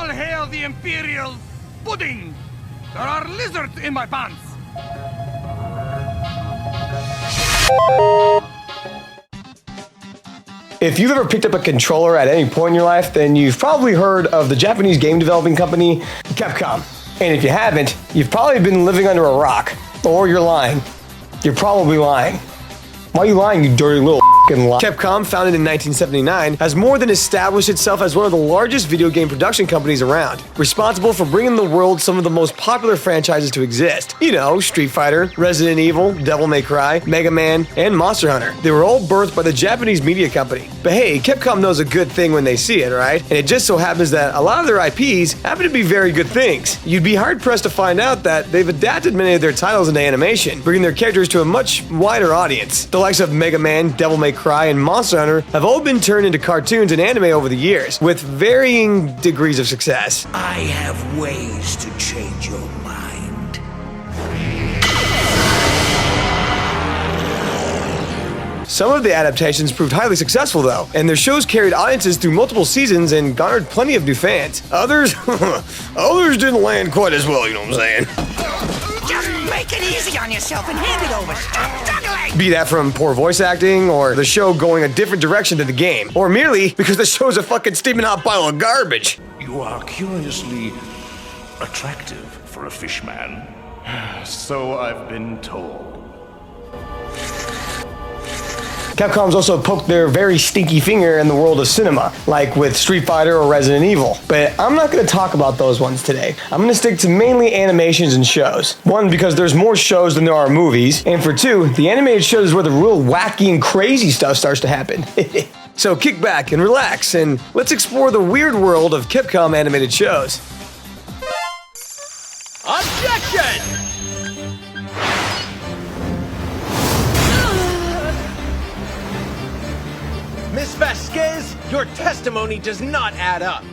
hail the Imperial pudding! There are lizards in my pants! If you've ever picked up a controller at any point in your life, then you've probably heard of the Japanese game developing company, Capcom. And if you haven't, you've probably been living under a rock. Or you're lying. You're probably lying. Why are you lying, you dirty little lie? Capcom, founded in 1979, has more than established itself as one of the largest video game production companies around, responsible for bringing the world some of the most popular franchises to exist. You know, Street Fighter, Resident Evil, Devil May Cry, Mega Man, and Monster Hunter. They were all birthed by the Japanese media company. But hey, Capcom knows a good thing when they see it, right? And it just so happens that a lot of their IPs happen to be very good things. You'd be hard-pressed to find out that they've adapted many of their titles into animation, bringing their characters to a much wider audience. The likes of Mega Man, Devil May Cry, and Monster Hunter have all been turned into cartoons and anime over the years, with varying degrees of success. I have ways to change your mind. Some of the adaptations proved highly successful though, and their shows carried audiences through multiple seasons and garnered plenty of new fans. Others didn't land quite as well, you know what I'm saying? Just make it easy on yourself and hand it over. Stop juggling! Be that from poor voice acting, or the show going a different direction than the game, or merely because the show's a fucking steaming hot pile of garbage. You are curiously attractive for a fishman. So I've been told. Capcom's also poked their very stinky finger in the world of cinema, like with Street Fighter or Resident Evil. But I'm not going to talk about those ones today. I'm going to stick to mainly animations and shows. One, because there's more shows than there are movies, and for two, the animated shows is where the real wacky and crazy stuff starts to happen. So kick back and relax, and let's explore the weird world of Capcom animated shows. Objection! Miss Vasquez, your testimony does not add up.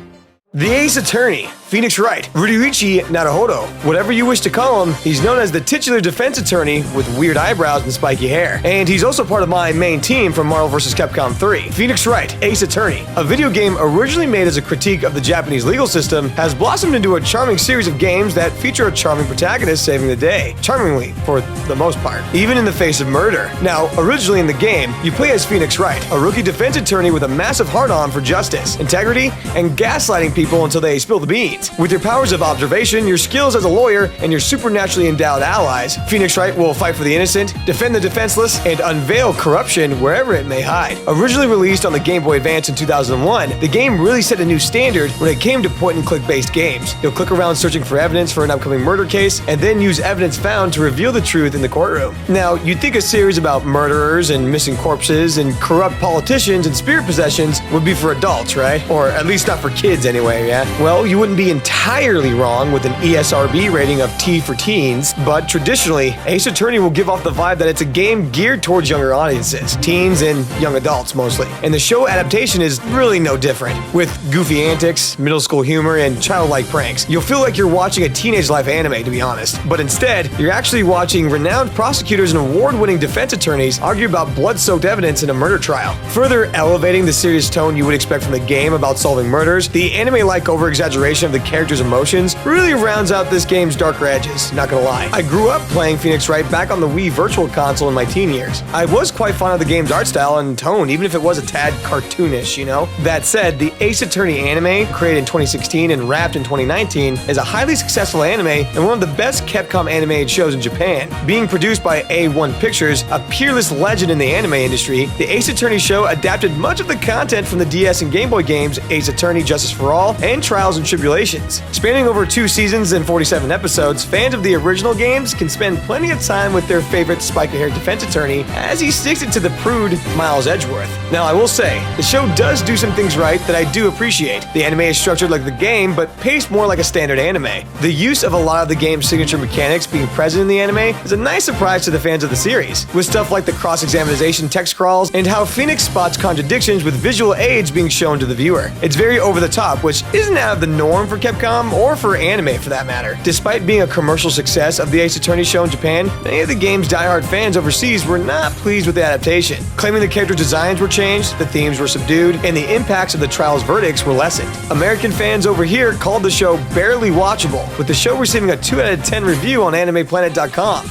The Ace Attorney, Phoenix Wright, Ryuichi Naruhodo, whatever you wish to call him, he's known as the titular defense attorney with weird eyebrows and spiky hair. And he's also part of my main team from Marvel vs. Capcom 3. Phoenix Wright, Ace Attorney, a video game originally made as a critique of the Japanese legal system, has blossomed into a charming series of games that feature a charming protagonist saving the day. Charmingly, for the most part, even in the face of murder. Now, originally in the game, you play as Phoenix Wright, a rookie defense attorney with a massive heart-on for justice, integrity, and gaslighting people until they spill the beans. With your powers of observation, your skills as a lawyer, and your supernaturally endowed allies, Phoenix Wright will fight for the innocent, defend the defenseless, and unveil corruption wherever it may hide. Originally released on the Game Boy Advance in 2001, the game really set a new standard when it came to point-and-click based games. You'll click around searching for evidence for an upcoming murder case, and then use evidence found to reveal the truth in the courtroom. Now, you'd think a series about murderers and missing corpses and corrupt politicians and spirit possessions would be for adults, right? Or at least not for kids anyway, yeah? Well, you wouldn't be entirely wrong with an ESRB rating of T for teens, but traditionally, Ace Attorney will give off the vibe that it's a game geared towards younger audiences, teens and young adults mostly. And the show adaptation is really no different, with goofy antics, middle school humor, and childlike pranks. You'll feel like you're watching a teenage life anime, to be honest, but instead, you're actually watching renowned prosecutors and award-winning defense attorneys argue about blood-soaked evidence in a murder trial. Further elevating the serious tone you would expect from the game about solving murders, the anime-like over-exaggeration of the characters' emotions really rounds out this game's darker edges, not gonna lie. I grew up playing Phoenix Wright back on the Wii Virtual Console in my teen years. I was quite fond of the game's art style and tone, even if it was a tad cartoonish, you know? That said, the Ace Attorney anime, created in 2016 and wrapped in 2019, is a highly successful anime and one of the best Capcom animated shows in Japan. Being produced by A1 Pictures, a peerless legend in the anime industry, the Ace Attorney show adapted much of the content from the DS and Game Boy games Ace Attorney Justice for All and Trials and Tribulations. Spanning over 2 seasons and 47 episodes, fans of the original games can spend plenty of time with their favorite spiky-haired defense attorney as he sticks it to the prude Miles Edgeworth. Now, I will say, the show does do some things right that I do appreciate. The anime is structured like the game, but paced more like a standard anime. The use of a lot of the game's signature mechanics being present in the anime is a nice surprise to the fans of the series, with stuff like the cross-examination text crawls and how Phoenix spots contradictions with visual aids being shown to the viewer. It's very over the top, which which isn't out of the norm for Capcom or for anime for that matter. Despite being a commercial success of the Ace Attorney show in Japan, many of the game's diehard fans overseas were not pleased with the adaptation, claiming the character designs were changed, the themes were subdued, and the impacts of the trial's verdicts were lessened. American fans over here called the show barely watchable, with the show receiving a 2 out of 10 review on animeplanet.com.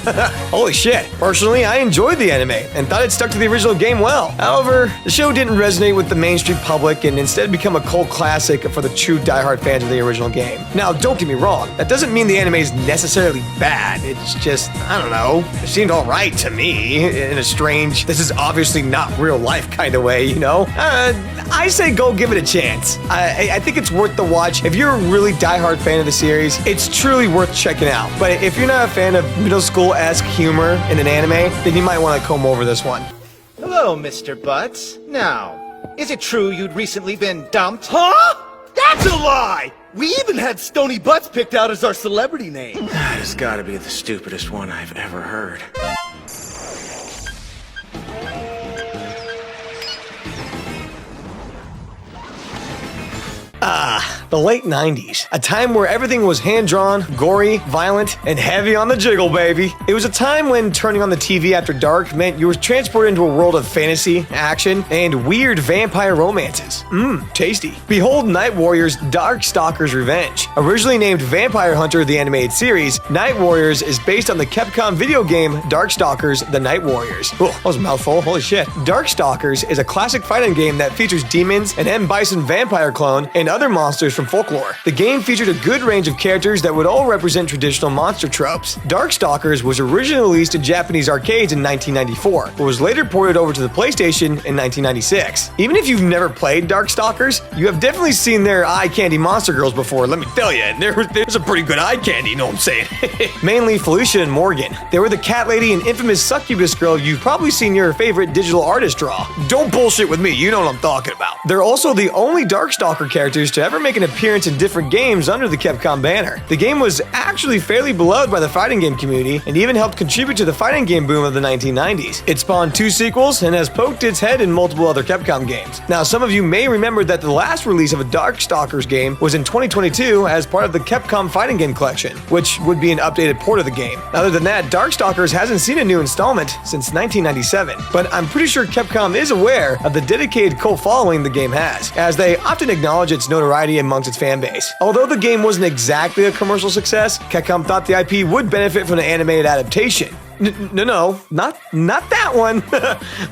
Holy shit. Personally, I enjoyed the anime and thought it stuck to the original game well. However, the show didn't resonate with the mainstream public and instead become a cult classic for the true diehard fans of the original game. Now, don't get me wrong, that doesn't mean the anime is necessarily bad. It's just, I don't know, it seemed alright to me in a strange, this is obviously not real life kind of way, you know? I say go give it a chance. I think it's worth the watch. If you're a really diehard fan of the series, it's truly worth checking out. But if you're not a fan of middle school-esque humor in an anime, then you might want to comb over this one. Hello, Mr. Butts. Now, is it true you'd recently been dumped? Huh? That's a lie! We even had Stony Butts picked out as our celebrity name. That has got to be the stupidest one I've ever heard. The late 90s, a time where everything was hand-drawn, gory, violent, and heavy on the jiggle, baby. It was a time when turning on the TV after dark meant you were transported into a world of fantasy, action, and weird vampire romances. Tasty. Behold Night Warriors Darkstalkers Revenge. Originally named Vampire Hunter the animated series, Night Warriors is based on the Capcom video game Darkstalkers The Night Warriors. Oh, that was a mouthful, holy shit. Darkstalkers is a classic fighting game that features demons, an M. Bison vampire clone, and other monsters from folklore. The game featured a good range of characters that would all represent traditional monster tropes. Darkstalkers was originally released in Japanese arcades in 1994, but was later ported over to the PlayStation in 1996. Even if you've never played Darkstalkers, you have definitely seen their eye candy monster girls before, let me tell you. There's a pretty good eye candy, you know what I'm saying? Mainly Felicia and Morgan. They were the cat lady and infamous succubus girl you've probably seen your favorite digital artist draw. Don't bullshit with me, you know what I'm talking about. They're also the only Darkstalker characters to ever make an appearance in different games under the Capcom banner. The game was actually fairly beloved by the fighting game community and even helped contribute to the fighting game boom of the 1990s. It spawned 2 sequels and has poked its head in multiple other Capcom games. Now, some of you may remember that the last release of a Darkstalkers game was in 2022 as part of the Capcom Fighting Game Collection, which would be an updated port of the game. Other than that, Darkstalkers hasn't seen a new installment since 1997, but I'm pretty sure Capcom is aware of the dedicated cult following the game has, as they often acknowledge its notoriety amongst its fan base. Although the game wasn't exactly a commercial success, Capcom thought the IP would benefit from an animated adaptation. No, not that one.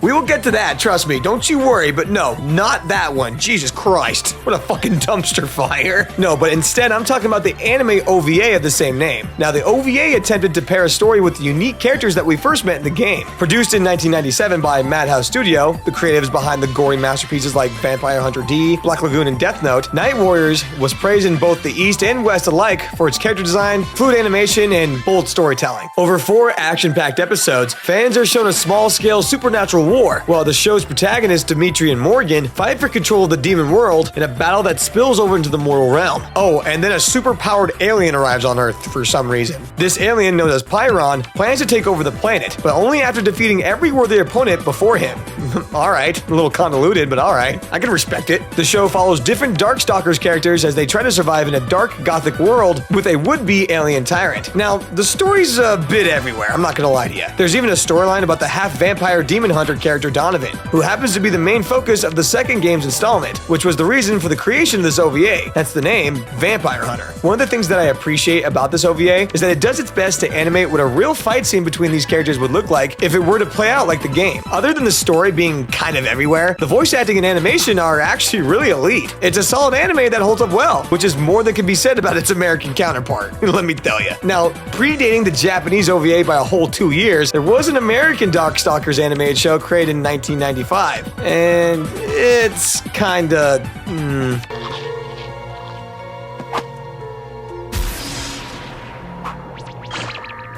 We will get to that, trust me, don't you worry, but no, not that one. Jesus Christ, what a fucking dumpster fire. No, but instead I'm talking about the anime OVA of the same name. Now, the OVA attempted to pair a story with the unique characters that we first met in the game. Produced in 1997 by Madhouse Studio, the creatives behind the gory masterpieces like Vampire Hunter D, Black Lagoon, and Death Note, Night Warriors was praised in both the East and West alike for its character design, fluid animation, and bold storytelling. Over 4 action-packed episodes, fans are shown a small-scale supernatural war, while the show's protagonists Dimitri and Morgan fight for control of the demon world in a battle that spills over into the mortal realm. Oh, and then a super-powered alien arrives on Earth for some reason. This alien, known as Pyron, plans to take over the planet, but only after defeating every worthy opponent before him. Alright, a little convoluted, but alright, I can respect it. The show follows different Darkstalkers characters as they try to survive in a dark gothic world with a would-be alien tyrant. Now, the story's a bit everywhere, I'm not gonna lie to you. There's even a storyline about the half-vampire demon hunter character Donovan, who happens to be the main focus of the second game's installment, which was the reason for the creation of this OVA. That's the name, Vampire Hunter. One of the things that I appreciate about this OVA is that it does its best to animate what a real fight scene between these characters would look like if it were to play out like the game. Other than the story being kind of everywhere, the voice acting and animation are actually really elite. It's a solid anime that holds up well, which is more than can be said about its American counterpart, let me tell you. Now, predating the Japanese OVA by a whole 2 years, there was an American Darkstalkers animated show created in 1995, and it's kinda...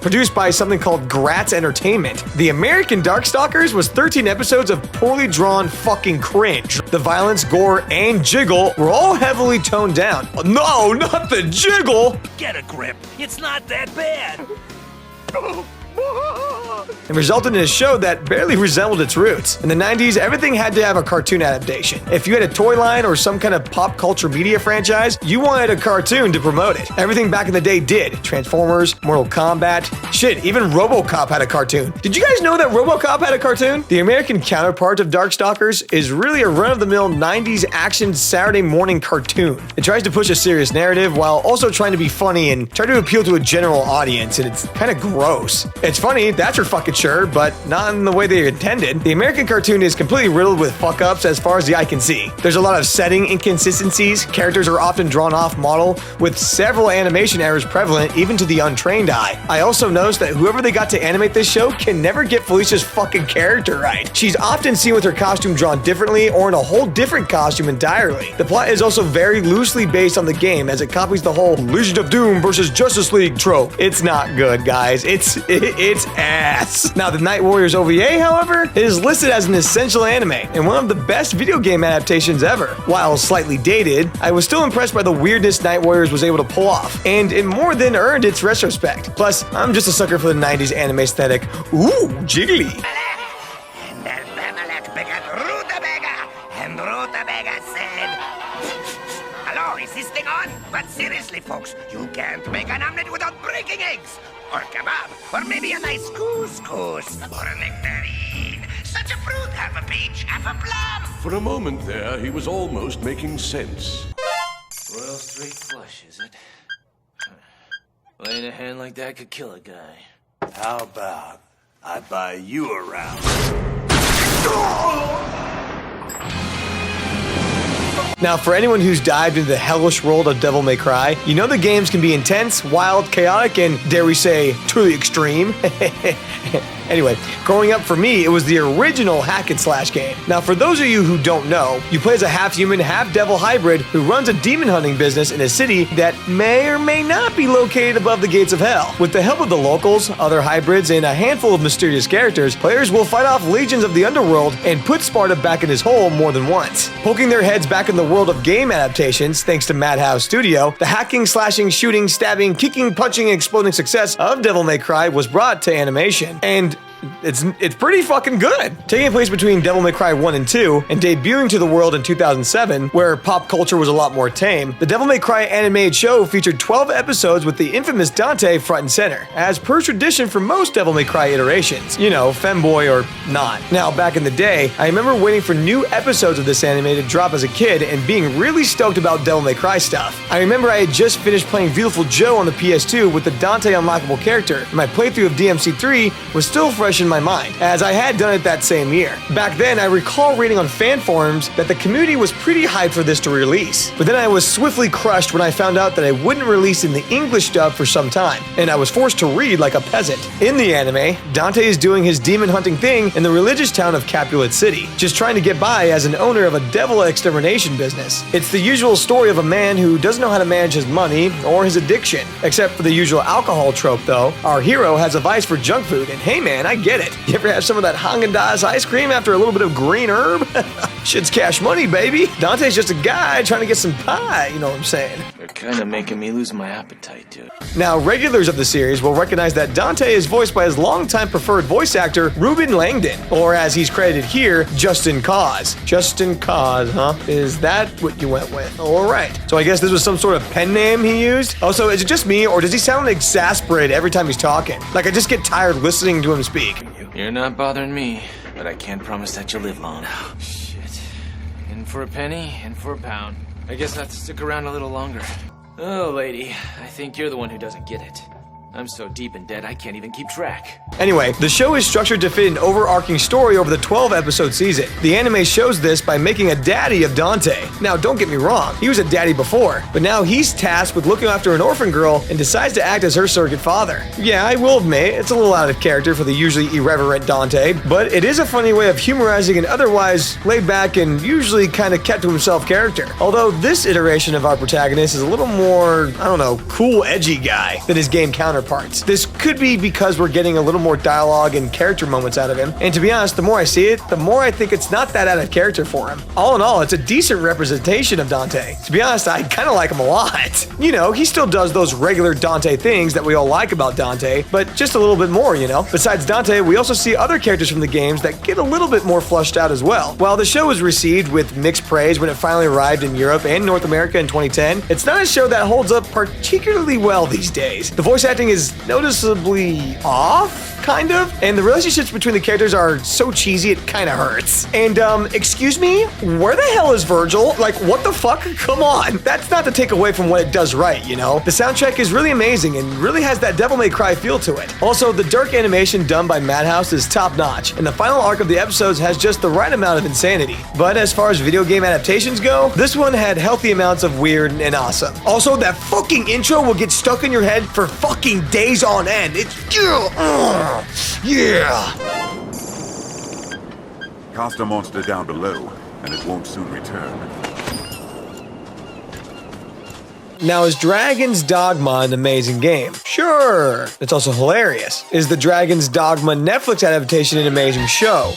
Produced by something called Gratz Entertainment, the American Darkstalkers was 13 episodes of poorly drawn fucking cringe. The violence, gore, and jiggle were all heavily toned down. No, not the jiggle! Get a grip. It's not that bad. and resulted in a show that barely resembled its roots. In the 90s, everything had to have a cartoon adaptation. If you had a toy line or some kind of pop culture media franchise, you wanted a cartoon to promote it. Everything back in the day did. Transformers, Mortal Kombat, shit, even RoboCop had a cartoon. Did you guys know that RoboCop had a cartoon? The American counterpart of Darkstalkers is really a run-of-the-mill 90s action Saturday morning cartoon. It tries to push a serious narrative while also trying to be funny and try to appeal to a general audience, and it's kind of gross. It's funny, that's for fucking sure, but not in the way they intended. The American cartoon is completely riddled with fuck-ups as far as the eye can see. There's a lot of setting inconsistencies, characters are often drawn off model, with several animation errors prevalent even to the untrained eye. I also noticed that whoever they got to animate this show can never get Felicia's fucking character right. She's often seen with her costume drawn differently or in a whole different costume entirely. The plot is also very loosely based on the game as it copies the whole Legion of Doom versus Justice League trope. It's not good, guys. It's ass. Now, the Night Warriors OVA, however, is listed as an essential anime and one of the best video game adaptations ever. While slightly dated, I was still impressed by the weirdness Night Warriors was able to pull off, and it more than earned its retrospect. Plus, I'm just a sucker for the 90s anime aesthetic. Ooh, jiggly. And Abimelech begat Rutabaga, and Rutabaga said, "Hello, is this thing on? But seriously, folks, you can't make an omelet without breaking eggs. Or kebab, or maybe a nice couscous, or a nectarine. Such a fruit, half a peach, half a plum." For a moment there, he was almost making sense. Royal straight flush, is it? Laying a hand like that could kill a guy. How about I buy you around? Now, for anyone who's dived into the hellish world of Devil May Cry, you know the games can be intense, wild, chaotic, and, dare we say, truly extreme. Anyway, growing up for me, it was the original hack and slash game. Now, for those of you who don't know, you play as a half-human, half-devil hybrid who runs a demon hunting business in a city that may or may not be located above the gates of hell. With the help of the locals, other hybrids, and a handful of mysterious characters, players will fight off legions of the underworld and put Sparta back in his hole more than once. Poking their heads back in the world of game adaptations, thanks to Madhouse Studio, the hacking, slashing, shooting, stabbing, kicking, punching, and exploding success of Devil May Cry was brought to animation. And it's pretty fucking good. Taking place between Devil May Cry 1 and 2, and debuting to the world in 2007, where pop culture was a lot more tame, the Devil May Cry animated show featured 12 episodes with the infamous Dante front and center, as per tradition for most Devil May Cry iterations. You know, femboy or not. Now, back in the day, I remember waiting for new episodes of this anime to drop as a kid and being really stoked about Devil May Cry stuff. I remember I had just finished playing Beautiful Joe on the PS2 with the Dante unlockable character, and my playthrough of DMC3 was still fresh in my mind, as I had done it that same year. Back then, I recall reading on fan forums that the community was pretty hyped for this to release, but then I was swiftly crushed when I found out that I wouldn't release in the English dub for some time, and I was forced to read like a peasant. In the anime, Dante is doing his demon hunting thing in the religious town of Capulet City, just trying to get by as an owner of a devil extermination business. It's the usual story of a man who doesn't know how to manage his money or his addiction. Except for the usual alcohol trope though, our hero has a vice for junk food, and hey man, I get it. You ever have some of that Haagen-Dazs ice cream after a little bit of green herb? Shit's cash money, baby. Dante's just a guy trying to get some pie, you know what I'm saying? You're kind of making me lose my appetite, dude. Now, regulars of the series will recognize that Dante is voiced by his longtime preferred voice actor, Ruben Langdon, or as he's credited here, Justin Cause. Justin Cause, huh? Is that what you went with? Alright. So I guess this was some sort of pen name he used? Also, is it just me, or does he sound exasperated every time he's talking? Like I just get tired listening to him speak. You're not bothering me, but I can't promise that you'll live long. Shit. In for a penny, in for a pound. I guess I have to stick around a little longer. Oh, lady, I think you're the one who doesn't get it. I'm so deep in debt I can't even keep track. Anyway, the show is structured to fit an overarching story over the 12-episode season. The anime shows this by making a daddy of Dante. Now, don't get me wrong, he was a daddy before, but now he's tasked with looking after an orphan girl and decides to act as her surrogate father. Yeah, I will admit, it's a little out of character for the usually irreverent Dante, but it is a funny way of humorizing an otherwise laid-back and usually kind of kept to himself character. Although this iteration of our protagonist is a little more, I don't know, cool, edgy guy than his game counterpart. parts. This could be because we're getting a little more dialogue and character moments out of him, and to be honest, the more I see it, the more I think it's not that out of character for him. All in all, it's a decent representation of Dante. To be honest, I kind of like him a lot. You know, he still does those regular Dante things that we all like about Dante, but just a little bit more, you know? Besides Dante, we also see other characters from the games that get a little bit more flushed out as well. While the show was received with mixed praise when it finally arrived in Europe and North America in 2010, it's not a show that holds up particularly well these days. The voice acting is noticeably off, kind of, and the relationships between the characters are so cheesy it kind of hurts. And, excuse me? Where the hell is Virgil? Like, what the fuck? Come on. That's not to take away from what it does right, you know? The soundtrack is really amazing and really has that Devil May Cry feel to it. Also, the dark animation done by Madhouse is top-notch, and the final arc of the episodes has just the right amount of insanity. But as far as video game adaptations go, this one had healthy amounts of weird and awesome. Also, that fucking intro will get stuck in your head for fucking days on end. It's yeah. Cast a monster down below, and it won't soon return. Now, is Dragon's Dogma an amazing game? Sure. It's also hilarious. Is the Dragon's Dogma Netflix adaptation an amazing show?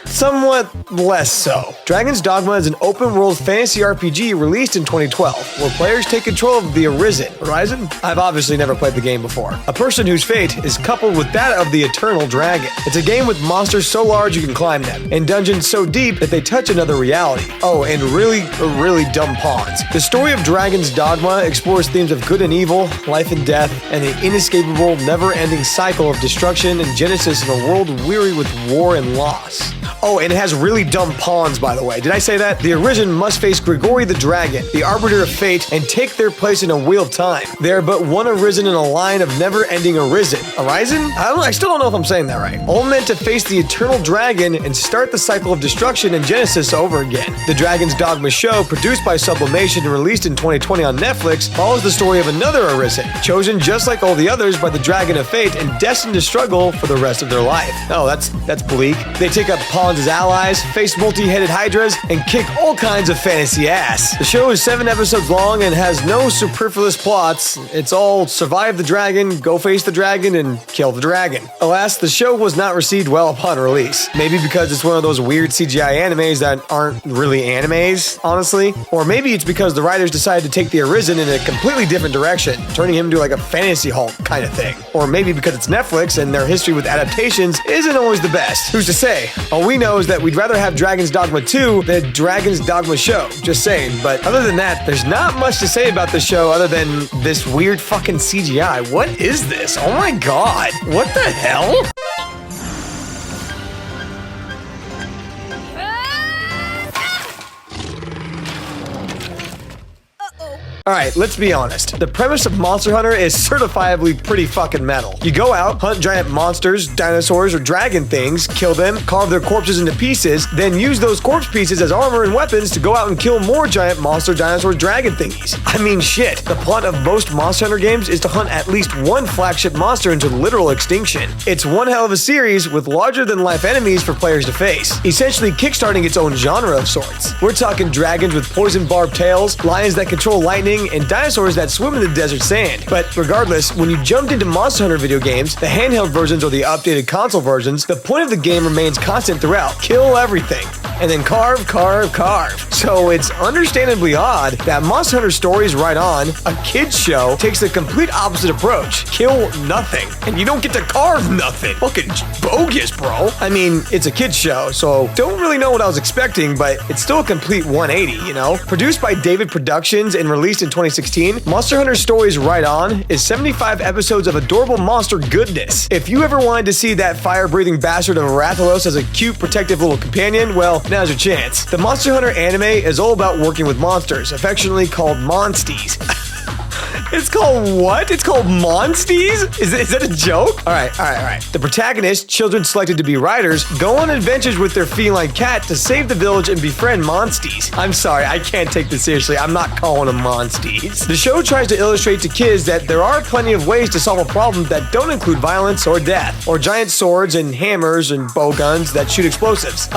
Somewhat less so. Dragon's Dogma is an open-world fantasy RPG released in 2012, where players take control of the Horizon? I've obviously never played the game before. A person whose fate is coupled with that of the Eternal Dragon. It's a game with monsters so large you can climb them, and dungeons so deep that they touch another reality. Oh, and really dumb pawns. The story of Dragon's Dogma explores themes of good and evil, life and death, and the inescapable, never-ending cycle of destruction and genesis in a world weary with war and loss. Oh, and it has really dumb pawns, by the way. Did I say that? The Arisen must face Grigori the Dragon, the Arbiter of Fate, and take their place in a Wheel of Time. They are but one Arisen in a line of never-ending Arisen. I still don't know if I'm saying that right. All meant to face the Eternal Dragon and start the cycle of destruction and genesis over again. The Dragon's Dogma show, produced by Sublimation and released in 2020 on Netflix, follows the story of another Arisen, chosen just like all the others by the Dragon of Fate and destined to struggle for the rest of their life. Oh, that's bleak. They take up pawns as allies, face multi-headed hydras, and kick all kinds of fantasy ass. The show is 7 episodes long and has no superfluous plots. It's all survive the dragon, go face the dragon, and kill the dragon. Alas, the show was not received well upon release. Maybe because it's one of those weird CGI animes that aren't really animes, honestly. Or maybe it's because the writers decided to take the Arisen in a completely different direction, turning him into like a fantasy Hulk kind of thing. Or maybe because it's Netflix and their history with adaptations isn't always the best. Who's to say? All we know is that we'd rather have Dragon's Dogma 2 than Dragon's Dogma show. Just saying. But other than that, there's not much to say about the show other than this weird fucking CGI. What is this? Oh my god. What the hell? Alright, let's be honest. The premise of Monster Hunter is certifiably pretty fucking metal. You go out, hunt giant monsters, dinosaurs, or dragon things, kill them, carve their corpses into pieces, then use those corpse pieces as armor and weapons to go out and kill more giant monster, dinosaur, dragon thingies. I mean shit, the plot of most Monster Hunter games is to hunt at least one flagship monster into literal extinction. It's one hell of a series with larger-than-life enemies for players to face, essentially kickstarting its own genre of sorts. We're talking dragons with poison-barbed tails, lions that control lightning, and dinosaurs that swim in the desert sand. But regardless, when you jumped into Monster Hunter video games, the handheld versions or the updated console versions, the point of the game remains constant throughout. Kill everything. And then carve. So it's understandably odd that Monster Hunter Stories Right On, a kid's show, takes the complete opposite approach. Kill nothing. And you don't get to carve nothing. Fucking bogus, bro. I mean, it's a kid's show, so don't really know what I was expecting, but it's still a complete 180, you know? Produced by David Productions and released in 2016, Monster Hunter Stories Right On is 75 episodes of adorable monster goodness. If you ever wanted to see that fire-breathing bastard of Rathalos as a cute, protective little companion, well, now's your chance. The Monster Hunter anime is all about working with monsters, affectionately called monsties. It's called what? It's called Monsties? Is that a joke? All right. The protagonists, children selected to be riders, go on adventures with their feline cat to save the village and befriend Monsties. I'm sorry, I can't take this seriously. I'm not calling them Monsties. The show tries to illustrate to kids that there are plenty of ways to solve a problem that don't include violence or death, or giant swords and hammers and bow guns that shoot explosives.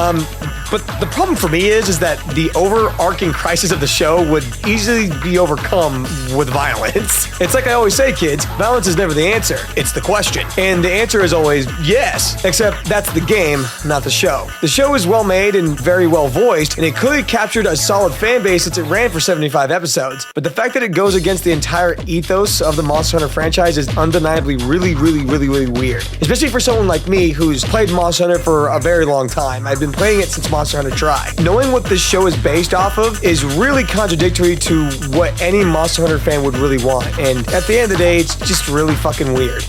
But the problem for me is that the overarching crisis of the show would easily be overcome with violence. It's like I always say, kids, violence is never the answer, it's the question. And the answer is always yes, except that's the game, not the show. The show is well made and very well voiced, and it clearly captured a solid fan base since it ran for 75 episodes. But the fact that it goes against the entire ethos of the Monster Hunter franchise is undeniably really weird. Especially for someone like me who's played Monster Hunter for a very long time. I've been playing it since Monster Hunter Tri. Knowing what this show is based off of is really contradictory to what any Monster Hunter fan would really want. And at the end of the day, it's just really fucking weird.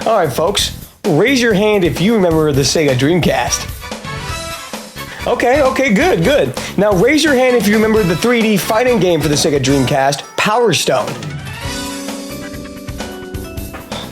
Alright folks, raise your hand if you remember the Sega Dreamcast. Okay, good. Now raise your hand if you remember the 3D fighting game for the Sega Dreamcast, Powerstone.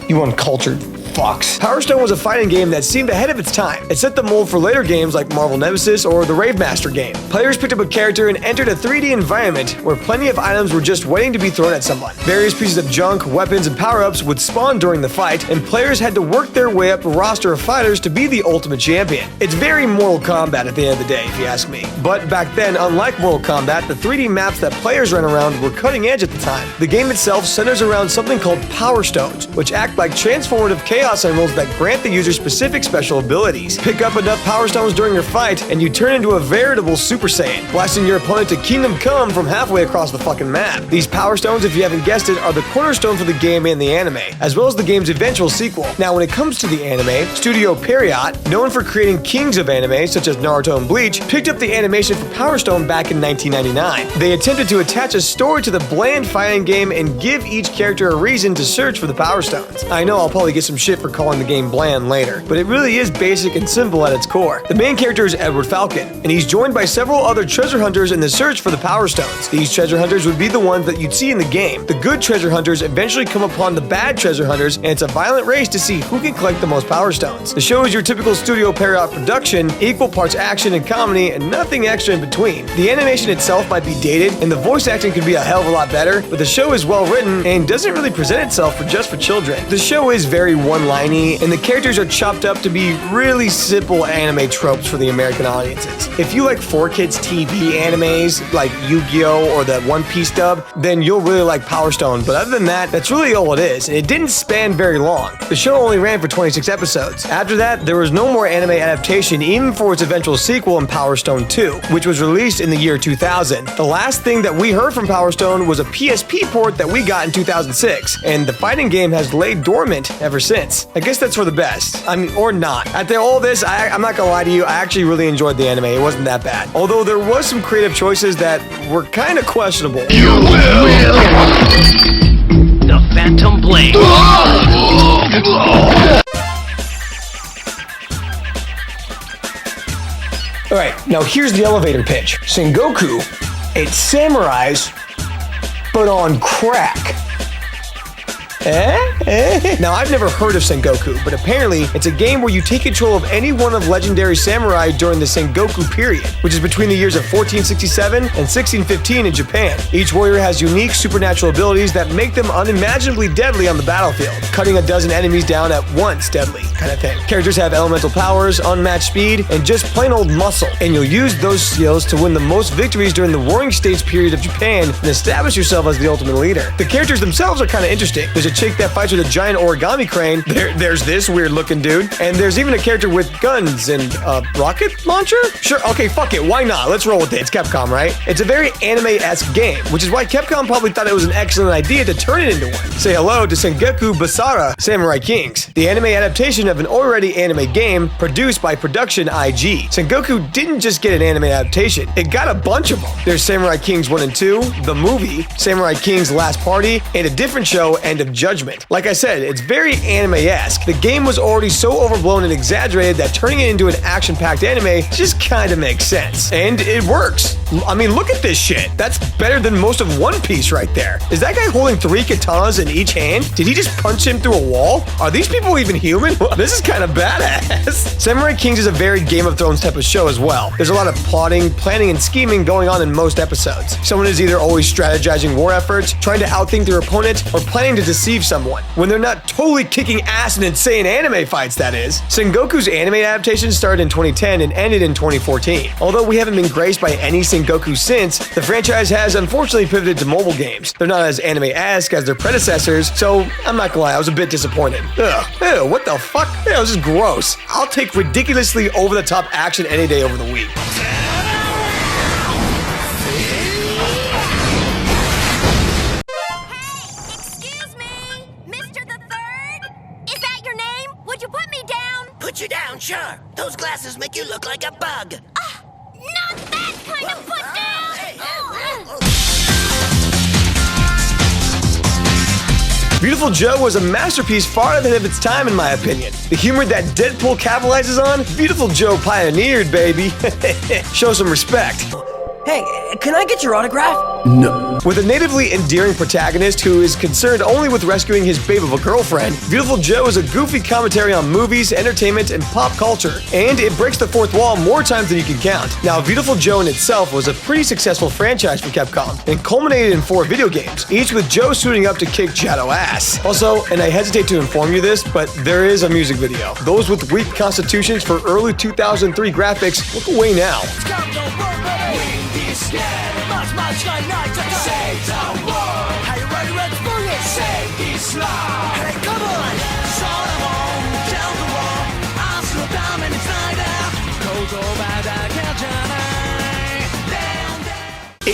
You uncultured fucks. Powerstone was a fighting game that seemed ahead of its time. It set the mold for later games like Marvel Nemesis or the Ravemaster game. Players picked up a character and entered a 3D environment where plenty of items were just waiting to be thrown at someone. Various pieces of junk, weapons, and power-ups would spawn during the fight, and players had to work their way up a roster of fighters to be the ultimate champion. It's very Mortal Kombat at the end of the day, if you ask me. But back then, unlike Mortal Kombat, the 3D maps that players ran around were cutting edge at the time. The game itself centers around something called Power Stones, which act like transformative chaos emeralds that grant the user specific special abilities. Pick up enough Power Stones during your fight, and you turn into a veritable Super Saiyan, blasting your opponent to Kingdom Come from halfway across the fucking map. These Power Stones, if you haven't guessed it, are the cornerstone for the game and the anime, as well as the game's eventual sequel. Now, when it comes to the anime, Studio Period, known for creating kings of anime such as Naruto and Bleach, picked up the animation for Power Stone back in 1999. They attempted to attach a story to the bland fighting game and give each character a reason to search for the Power Stones. I know I'll probably get some shit for calling the game bland later, but it really is basic and simple at its core. The main character is Edward Falcon, and he's joined by several other treasure hunters in the search for the Power Stones. These treasure hunters would be the ones that you'd see in the game. The good treasure hunters eventually come upon the bad treasure hunters, and it's a violent race to see who can collect the most Power Stones. The show is your typical Studio Period production, equal parts action and comedy, and nothing extra in between. The animation itself might be dated, and the voice acting could be a hell of a lot better, but the show is well written and doesn't really present itself for just for children. The show is very one-liney, and the characters are chopped up to be really simple anime tropes for the American audiences. If you like 4Kids TV animes like Yu-Gi-Oh! Or the One Piece dub, then you'll really like Power Stone, but other than that, that's really all it is, and it didn't span very long. The show only ran for 26 episodes. After that, there was no more anime adaptation even for its eventual sequel in Power Stone 2, which was released in the year 2000. The last thing that we heard from Power Stone was a PSP port that we got in 2006, and the fighting game has laid dormant ever since. I guess that's for the best. I mean, or not. After all this, I'm not gonna lie to you, I actually really enjoyed the anime. It wasn't that bad. Although there was some creative choices that were kind of questionable. You will! The Phantom Blade! Alright, now here's the elevator pitch. Sengoku, it's samurais, but on crack. Now, I've never heard of Sengoku, but apparently it's a game where you take control of any one of legendary samurai during the Sengoku period, which is between the years of 1467 and 1615 in Japan. Each warrior has unique supernatural abilities that make them unimaginably deadly on the battlefield, cutting a dozen enemies down at once deadly, kind of thing. Characters have elemental powers, unmatched speed, and just plain old muscle, and you'll use those skills to win the most victories during the Warring States period of Japan and establish yourself as the ultimate leader. The characters themselves are kind of interesting. There's a chick that fights with a giant origami crane. There's this weird looking dude. And there's even a character with guns and a rocket launcher? Sure, okay, fuck it, why not? Let's roll with it. It's Capcom, right? It's a very anime-esque game, which is why Capcom probably thought it was an excellent idea to turn it into one. Say hello to Sengoku Basara Samurai Kings, the anime adaptation of an already anime game produced by Production IG. Sengoku didn't just get an anime adaptation, it got a bunch of them. There's Samurai Kings 1 and 2, the movie, Samurai Kings Last Party, and a different show, End of judgment. Like I said, it's very anime-esque. The game was already so overblown and exaggerated that turning it into an action-packed anime just kinda makes sense. And it works. I mean, look at this shit. That's better than most of One Piece right there. Is that guy holding 3 katanas in each hand? Did he just punch him through a wall? Are these people even human? This is kind of badass. Samurai Kings is a very Game of Thrones type of show as well. There's a lot of plotting, planning, and scheming going on in most episodes. Someone is either always strategizing war efforts, trying to outthink their opponent, or planning to deceive someone. When they're not totally kicking ass in insane anime fights, that is. Sengoku's anime adaptation started in 2010 and ended in 2014. Although we haven't been graced by any Sengoku since, the franchise has unfortunately pivoted to mobile games. They're not as anime-esque as their predecessors, so I'm not gonna lie, I was a bit disappointed. Ugh, ew, what the fuck? Ew, this is gross. I'll take ridiculously over-the-top action any day over the week. Put you down, sure. Those glasses make you look like a bug. Not that kind of put down! Beautiful Joe was a masterpiece far ahead of its time in my opinion. The humor that Deadpool capitalizes on, Beautiful Joe pioneered, baby. Show some respect. Hey, can I get your autograph? No. With a natively endearing protagonist who is concerned only with rescuing his babe of a girlfriend, Beautiful Joe is a goofy commentary on movies, entertainment, and pop culture, and it breaks the fourth wall more times than you can count. Now, Beautiful Joe in itself was a pretty successful franchise for Capcom, and culminated in 4 video games, each with Joe suiting up to kick Shadow ass. Also, and I hesitate to inform you this, but there is a music video. Those with weak constitutions for early 2003 graphics, look away now.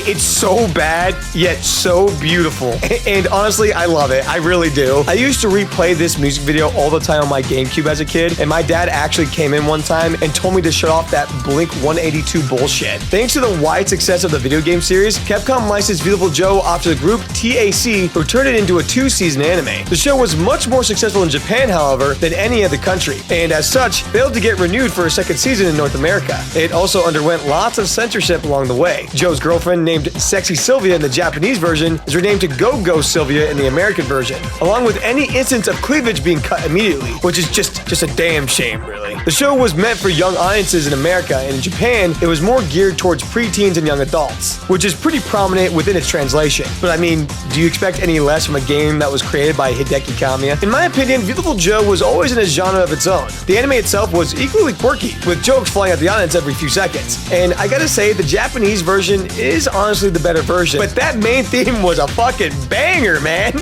It's so bad, yet so beautiful. And honestly, I love it. I really do. I used to replay this music video all the time on my GameCube as a kid, and my dad actually came in one time and told me to shut off that Blink 182 bullshit. Thanks to the wide success of the video game series, Capcom licensed Beautiful Joe off to the group TAC, who turned it into a 2-season anime. The show was much more successful in Japan, however, than any other country, and as such, failed to get renewed for a 2nd season in North America. It also underwent lots of censorship along the way. Joe's girlfriend, named Sexy Sylvia in the Japanese version, is renamed to Go-Go Sylvia in the American version, along with any instance of cleavage being cut immediately, which is just a damn shame, really. The show was meant for young audiences in America, and in Japan, it was more geared towards preteens and young adults, which is pretty prominent within its translation. But I mean, do you expect any less from a game that was created by Hideki Kamiya? In my opinion, Beautiful Joe was always in a genre of its own. The anime itself was equally quirky, with jokes flying at the audience every few seconds. And I gotta say, the Japanese version is honestly the better version, but that main theme was a fucking banger, man.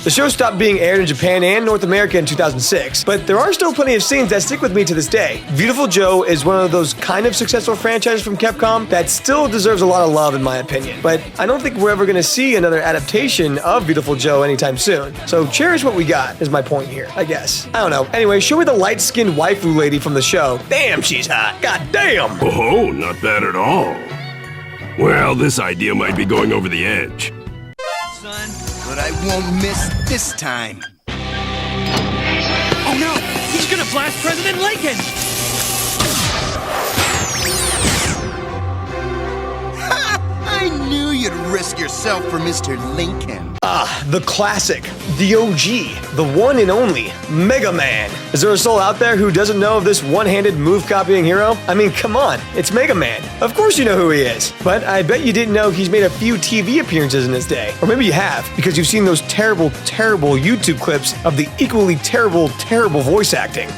The show stopped being aired in Japan and North America in 2006, but there are still plenty of scenes that stick with me to this day. Beautiful Joe is one of those kind of successful franchises from Capcom that still deserves a lot of love in my opinion, but I don't think we're ever going to see another adaptation of Beautiful Joe anytime soon. So cherish what we got is my point here, I guess. I don't know. Anyway, show me the light-skinned waifu lady from the show. Damn, she's hot. God damn. Oh, not bad at all. Well, this idea might be going over the edge. Son, but I won't miss this time. Oh no! He's gonna blast President Lincoln! I knew you'd risk yourself for Mr. Lincoln. Ah, the classic, the OG, the one and only, Mega Man. Is there a soul out there who doesn't know of this one-handed move-copying hero? I mean, come on, it's Mega Man. Of course you know who he is. But I bet you didn't know he's made a few TV appearances in his day. Or maybe you have, because you've seen those terrible, terrible YouTube clips of the equally terrible, terrible voice acting.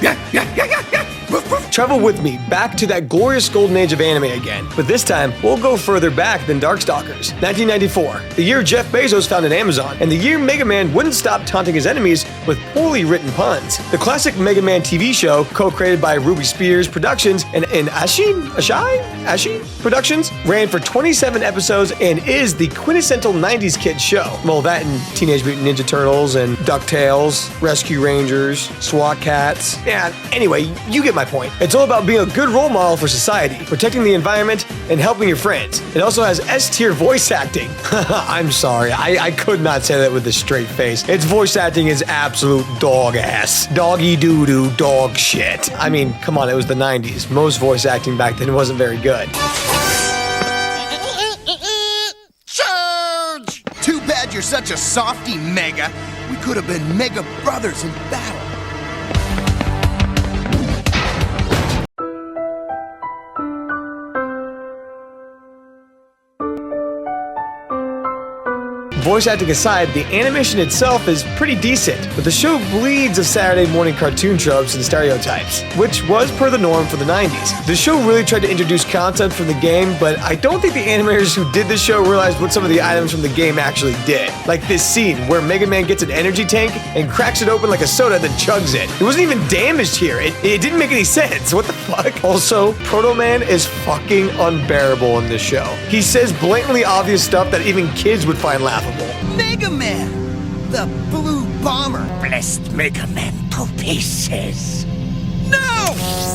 Travel with me back to that glorious golden age of anime again, but this time we'll go further back than Darkstalkers. 1994, the year Jeff Bezos founded Amazon, and the year Mega Man wouldn't stop taunting his enemies with poorly written puns. The classic Mega Man TV show, co-created by Ruby Spears Productions and Ashi Productions, ran for 27 episodes and is the quintessential 90s kid show. Well, that and Teenage Mutant Ninja Turtles and DuckTales, Rescue Rangers, SWAT Cats. Yeah, anyway, you get my point. It's all about being a good role model for society, protecting the environment, and helping your friends. It also has S-tier voice acting. I'm sorry, I could not say that with a straight face. Its voice acting is absolute dog ass. Doggy doo-doo dog shit. I mean, come on, it was the 90s. Most voice acting back then wasn't very good. Charge! Too bad you're such a softy, Mega. We could have been Mega brothers in battle. Voice acting aside, the animation itself is pretty decent, but the show bleeds of Saturday morning cartoon tropes and stereotypes, which was per the norm for the 90s. The show really tried to introduce content from the game, but I don't think the animators who did this show realized what some of the items from the game actually did. Like this scene where Mega Man gets an energy tank and cracks it open like a soda, then chugs it. It wasn't even damaged here. It didn't make any sense. What the fuck? Also, Proto Man is fucking unbearable in this show. He says blatantly obvious stuff that even kids would find laughable. Mega Man! The blue bomber! Blessed Mega Man to pieces. No!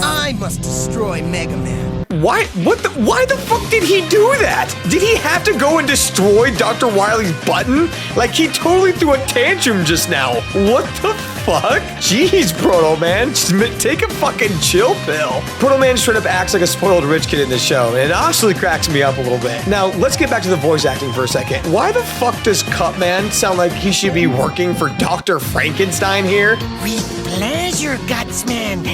I must destroy Mega Man. Why the fuck did he do that? Did he have to go and destroy Dr. Wily's button? Like, he totally threw a tantrum just now. What the fuck? Jeez, Proto Man, take a fucking chill pill. Proto Man straight up acts like a spoiled rich kid in this show, and it honestly cracks me up a little bit. Now, let's get back to the voice acting for a second. Why the fuck does Cutman sound like he should be working for Dr. Frankenstein here? With pleasure, Gutsman.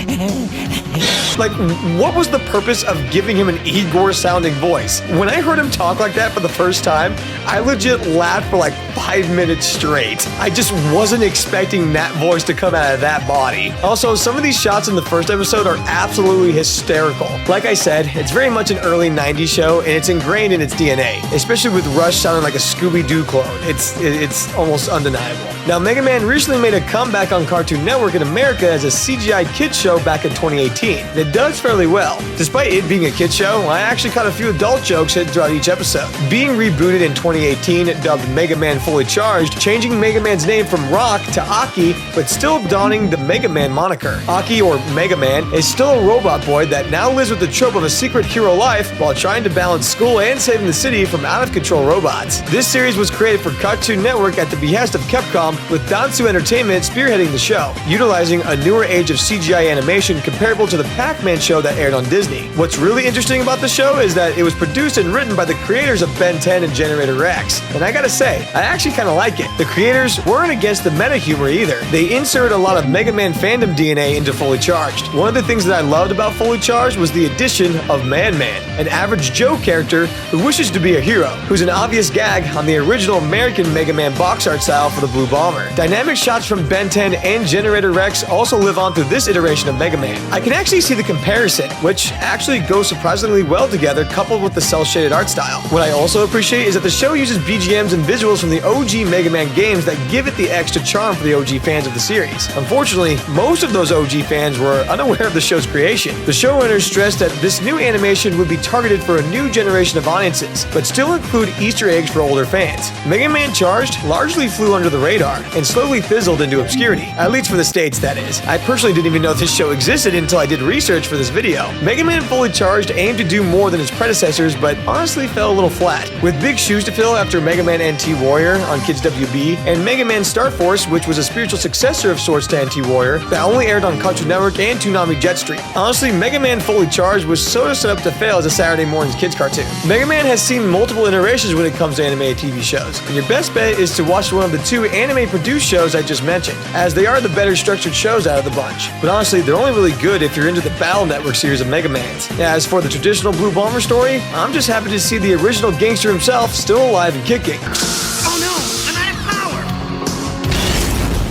Like, what was the purpose of giving him an Igor-sounding voice? When I heard him talk like that for the first time, I legit laughed for like 5 minutes straight. I just wasn't expecting that voice to come out of that body. Also, some of these shots in the first episode are absolutely hysterical. Like I said, it's very much an early 90s show, and it's ingrained in its DNA, especially with Rush sounding like a Scooby-Doo clone. It's almost undeniable. Now, Mega Man recently made a comeback on Cartoon Network in America as a CGI kids show back in 2018. It does fairly well. Despite it being a kids show, I actually caught a few adult jokes hidden throughout each episode. Being rebooted in 2018, dubbed Mega Man Fully Charged, changing Mega Man's name from Rock to Aki, but still donning the Mega Man moniker. Aki, or Mega Man, is still a robot boy that now lives with the trope of a secret hero life while trying to balance school and saving the city from out-of-control robots. This series was created for Cartoon Network at the behest of Capcom, with Dansu Entertainment spearheading the show, utilizing a newer age of CGI animation comparable to the Pac-Man show that aired on Disney. What's really interesting about the show is that it was produced and written by the creators of Ben 10 and Generator Rex, and I gotta say, I actually kinda like it. The creators weren't against the meta humor either. They inserted a lot of Mega Man fandom DNA into Fully Charged. One of the things that I loved about Fully Charged was the addition of Man-Man, an average Joe character who wishes to be a hero, who's an obvious gag on the original American Mega Man box art style for the Blue Bomber. Dynamic shots from Ben 10 and Generator Rex also live on through this iteration of Mega Man. I can actually see the comparison, which actually goes surprisingly well together coupled with the cel-shaded art style. What I also appreciate is that the show uses BGMs and visuals from the OG Mega Man games that give it the extra charm for the OG fans of the series. Unfortunately, most of those OG fans were unaware of the show's creation. The showrunners stressed that this new animation would be targeted for a new generation of audiences, but still include Easter eggs for older fans. Mega Man Charged largely flew under the radar and slowly fizzled into obscurity, at least for the States, that is. I personally didn't even know this show existed until I did research for this video. Mega Man Fully Charged aimed to do more than its predecessors, but honestly fell a little flat. With big shoes to fill after Mega Man NT Warrior on Kids WB, and Mega Man Star Force, which was a spiritual successor of sorts to NT Warrior, that only aired on Cartoon Network and Toonami Jetstream. Honestly, Mega Man Fully Charged was sort of set up to fail as a Saturday morning's kids cartoon. Mega Man has seen multiple iterations when it comes to anime TV shows, and your best bet is to watch one of the two anime-produced shows I just mentioned, as they are the better structured shows out of the bunch. But honestly, they're only really good if you're into the Battle Network series of Mega Mans. As for the traditional Blue Bomber story, I'm just happy to see the original gangster himself still alive and kicking. Oh no! I'm out of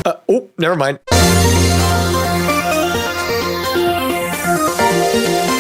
power! Oh, never mind. Bye.